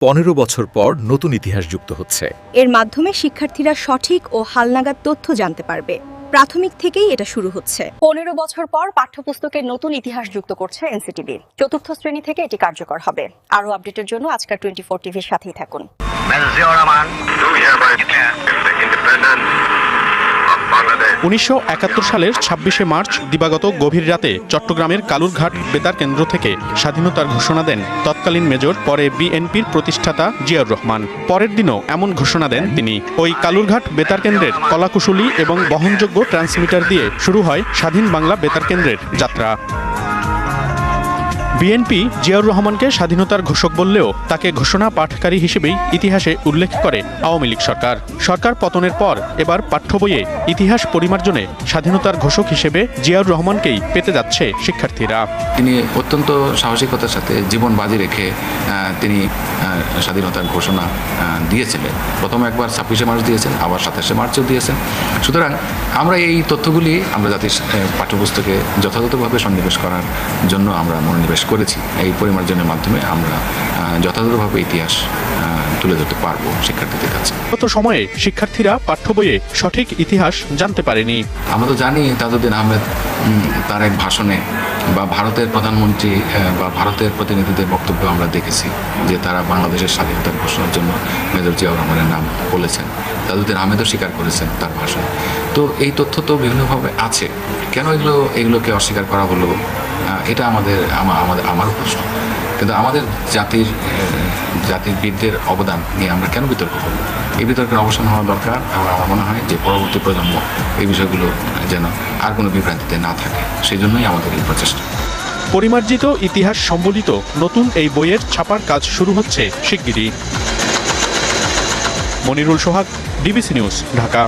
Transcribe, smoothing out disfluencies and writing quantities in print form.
15 বছর পর নতুন ইতিহাস যুক্ত হচ্ছে। এর মাধ্যমে শিক্ষার্থীরা সঠিক ও হালনাগাদ তথ্য জানতে পারবে। প্রাথমিক থেকেই এটা শুরু হচ্ছে। 15 বছর পর পাঠ্যপুস্তকের নতুন ইতিহাস যুক্ত করছে এনসিটিবি। চতুর্থ শ্রেণী থেকে এটি কার্যকর হবে। আরও আপডেটের জন্য আজকাল 24 টিভির সাথেই থাকুন। জিয়াউর রহমান 1971 সালের 26শে মার্চ দিবাগত গভীর রাতে চট্টগ্রামের কালুরঘাট বেতার কেন্দ্র থেকে স্বাধীনতার ঘোষণা দেন তৎকালীন মেজর, পরে বিএনপির প্রতিষ্ঠাতা জিয়াউর রহমান। পরের দিনও এমন ঘোষণা দেন তিনি। ওই কালুরঘাট বেতার কেন্দ্রের কলাকুশলী এবং বহনযোগ্য ট্রান্সমিটার দিয়ে শুরু হয় স্বাধীন বাংলা বেতার কেন্দ্রের যাত্রা। বিএনপি জিয়াউর রহমানকে স্বাধীনতার ঘোষক বললেও তাকে ঘোষণা পাঠকারী হিসেবেই ইতিহাসে উল্লেখ করে আওয়ামী লীগ সরকার। সরকার পতনের পর এবার পাঠ্য বইয়ে ইতিহাস পরিমার্জনে স্বাধীনতার ঘোষক হিসেবে জিয়াউর রহমানকেই পেতে যাচ্ছে শিক্ষার্থীরা। তিনি অত্যন্ত সাহসিকতার সাথে জীবন বাজি রেখে তিনি স্বাধীনতার ঘোষণা দিয়েছিলেন। প্রথম একবার 26শে মার্চ দিয়েছেন, আবার 27শে মার্চও দিয়েছেন। সুতরাং আমরা এই তথ্যগুলি আমরা জাতির পাঠ্যপুস্তকে যথাযথভাবে সন্নিবেশ করার জন্য আমরা মনোনিবেশ করেছি। এই পরিমার্জনের মাধ্যমে আমরা যথাযথভাবে ইতিহাস তুলে ধরতে পারবো শিক্ষার্থীদের কাছে। গত সময়ে শিক্ষার্থীরা পাঠ্য বইয়ে সঠিক ইতিহাস জানতে পারেনি। আমরা তো জানি তাজউদ্দিন আহমেদ তার এক ভাষণে বা ভারতের প্রধানমন্ত্রী বা ভারতের প্রতিনিধিদের বক্তব্য আমরা দেখেছি যে তারা বাংলাদেশের স্বাধীনতার ঘোষণার জন্য মেজর জিয়াউর রহমানের নাম বলেছেন। তাজউদ্দিন আহমেদও স্বীকার করেছেন তার ভাষণে। তো এই তথ্য তো বিভিন্নভাবে আছে, কেন এগুলোকে অস্বীকার করা হলো, এটা আমারও প্রশ্ন। কিন্তু আমাদের জাতির বীরদের অবদান নিয়ে আমরা কেন বিতর্ক করব? এই বিতর্কের অবসান হওয়া দরকার। আমার মনে হয় যে পরবর্তী প্রজন্ম এই বিষয়গুলো যেন আর কোনো বিভ্রান্তিতে না থাকে, সেই জন্যই আমাদের এই প্রচেষ্টা। পরিমার্জিত ইতিহাস সম্বলিত নতুন এই বইয়ের ছাপার কাজ শুরু হচ্ছে শিগগিরই। মনিরুল সোহাগ, ডিবিসি নিউজ, ঢাকা।